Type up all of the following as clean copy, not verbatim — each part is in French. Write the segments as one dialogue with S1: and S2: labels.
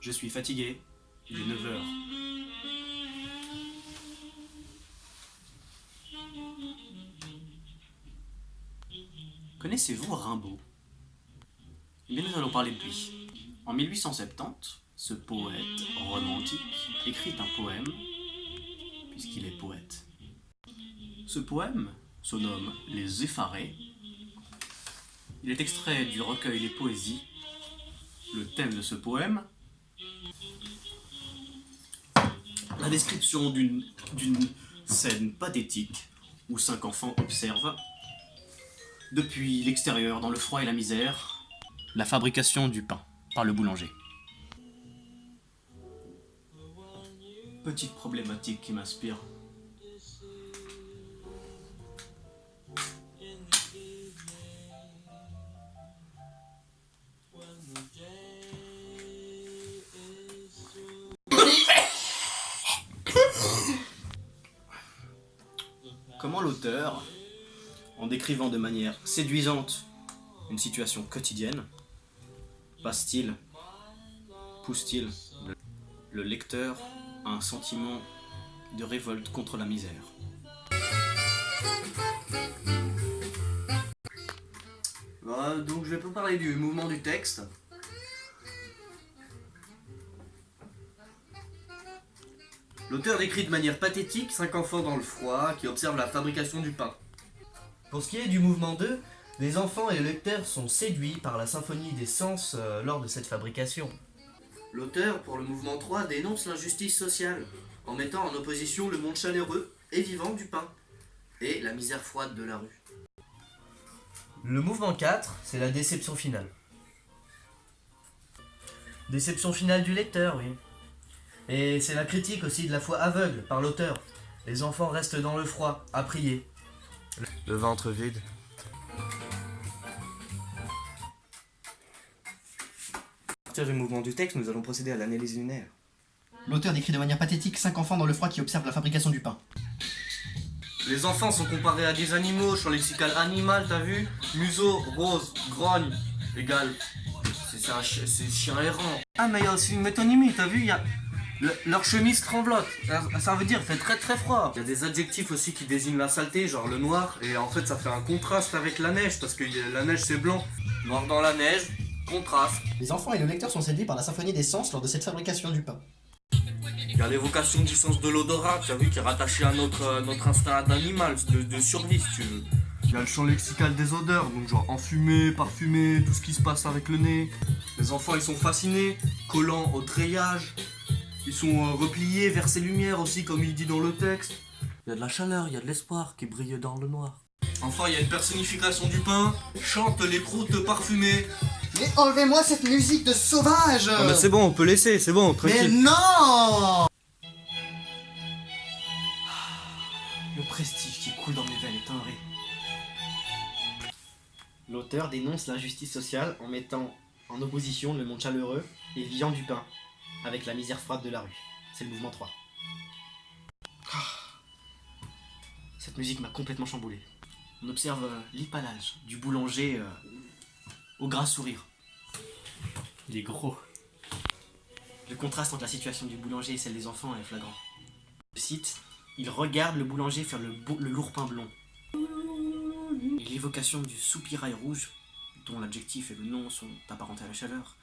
S1: Je suis fatigué. Il est 9 heures. Connaissez-vous Rimbaud? Eh bien, nous allons parler de lui. En 1870, ce poète romantique écrit un poème, puisqu'il est poète. Ce poème se nomme Les Effarés. Il est extrait du recueil Les Poésies. Le thème de ce poème, la description d'une scène pathétique où 5 enfants observent, depuis l'extérieur, dans le froid et la misère, la fabrication du pain par le boulanger. Petite problématique qui m'inspire. Comment l'auteur, en décrivant de manière séduisante une situation quotidienne, pousse-t-il le lecteur à un sentiment de révolte contre la misère? Donc je vais pas parler du mouvement du texte. L'auteur décrit de manière pathétique 5 enfants dans le froid qui observent la fabrication du pain.
S2: Pour ce qui est du mouvement 2, les enfants et le lecteur sont séduits par la symphonie des sens lors de cette fabrication.
S3: L'auteur, pour le mouvement 3, dénonce l'injustice sociale, en mettant en opposition le monde chaleureux et vivant du pain, et la misère froide de la rue.
S2: Le mouvement 4, c'est la déception finale. Déception finale du lecteur, oui. Et c'est la critique aussi de la foi aveugle par l'auteur. Les enfants restent dans le froid, à prier.
S4: Le ventre vide.
S3: À partir du mouvement du texte, nous allons procéder à l'analyse lunaire.
S5: L'auteur décrit de manière pathétique 5 enfants dans le froid qui observent la fabrication du pain.
S3: Les enfants sont comparés à des animaux, champ lexical animal, t'as vu? Museau, rose, grogne, égal. C'est chien errant. Ah mais il y a aussi une métonymie, t'as vu? Leur chemise tremblote, ça veut dire il fait très très froid. Il y a des adjectifs aussi qui désignent la saleté, genre le noir, et en fait ça fait un contraste avec la neige, parce que la neige c'est blanc. Noir dans la neige, contraste.
S5: Les enfants et le lecteur sont séduits par la symphonie des sens lors de cette fabrication du pain.
S3: Il y a l'évocation du sens de l'odorat, t'as vu, qui est rattaché à notre instinct d'animal, de survie si tu veux. Il y a le champ lexical des odeurs, donc genre enfumé, parfumé, tout ce qui se passe avec le nez. Les enfants ils sont fascinés, collants au treillage. Ils sont repliés vers ces lumières aussi, comme il dit dans le texte. Il y a de la chaleur, il y a de l'espoir qui brille dans le noir. Enfin, il y a une personnification du pain, chante les proutes parfumées.
S5: Mais enlevez-moi cette musique de sauvage!
S3: Ah bah c'est bon, on peut laisser, c'est bon,
S5: Mais
S3: tranquille.
S5: non!
S1: Le prestige qui coule dans mes veines est timbré.
S5: L'auteur dénonce l'injustice sociale en mettant en opposition le monde chaleureux et vivant du pain, avec la misère froide de la rue. C'est le mouvement 3.
S1: Cette musique m'a complètement chamboulé. On observe l'épalage du boulanger au gras sourire. Il est gros. Le contraste entre la situation du boulanger et celle des enfants est flagrant. Je cite, il regarde le boulanger faire le lourd pain blond. Et l'évocation du soupirail rouge, dont l'adjectif et le nom sont apparentés à la chaleur,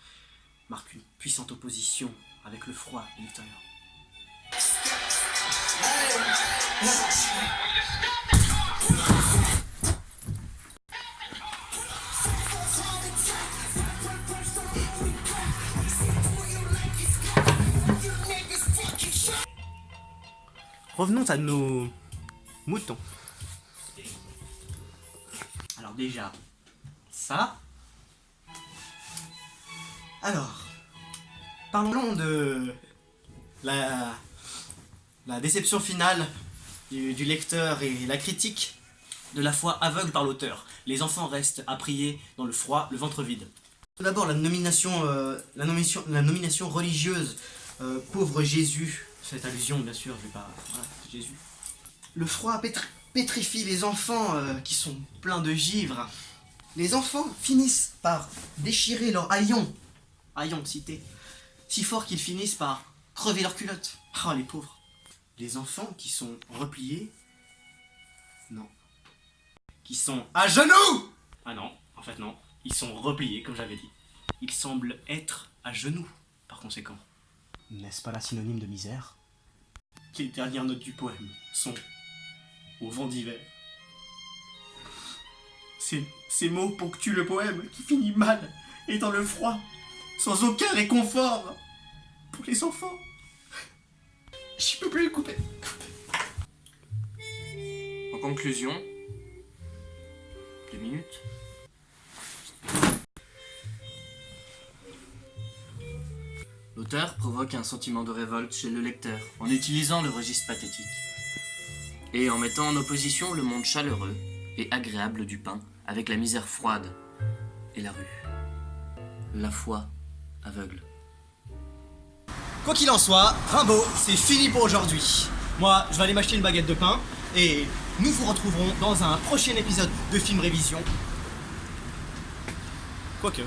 S1: marque une puissante opposition avec le froid de l'extérieur. Revenons à nos moutons. Alors déjà, ça. Alors, parlons de la déception finale du lecteur et la critique de la foi aveugle par l'auteur. Les enfants restent à prier dans le froid, le ventre vide. Tout d'abord, la nomination religieuse, pauvre Jésus. Cette allusion, bien sûr, je vais pas... Voilà, Jésus. Le froid pétrifie les enfants qui sont pleins de givre. Les enfants finissent par déchirer leur haillon cité, si fort qu'ils finissent par crever leurs culottes. Oh, les pauvres. Les enfants qui sont repliés. Non. Qui sont à genoux. Ah non, en fait non. Ils sont repliés, comme j'avais dit. Ils semblent être à genoux, par conséquent. N'est-ce pas la synonyme de misère? Les dernières notes du poème sont au vent d'hiver. Ces mots ponctuent le poème qui finit mal et dans le froid, sans aucun réconfort pour les enfants. Je peux plus le couper.
S3: En conclusion, 2 minutes.
S4: L'auteur provoque un sentiment de révolte chez le lecteur,
S1: En utilisant le registre pathétique.
S4: et en mettant en opposition le monde chaleureux et agréable du pain avec la misère froide et la rue. La foi aveugle.
S5: Quoi qu'il en soit, Rimbaud, c'est fini pour aujourd'hui. Moi, je vais aller m'acheter une baguette de pain et nous vous retrouverons dans un prochain épisode de Film Révision. Quoique.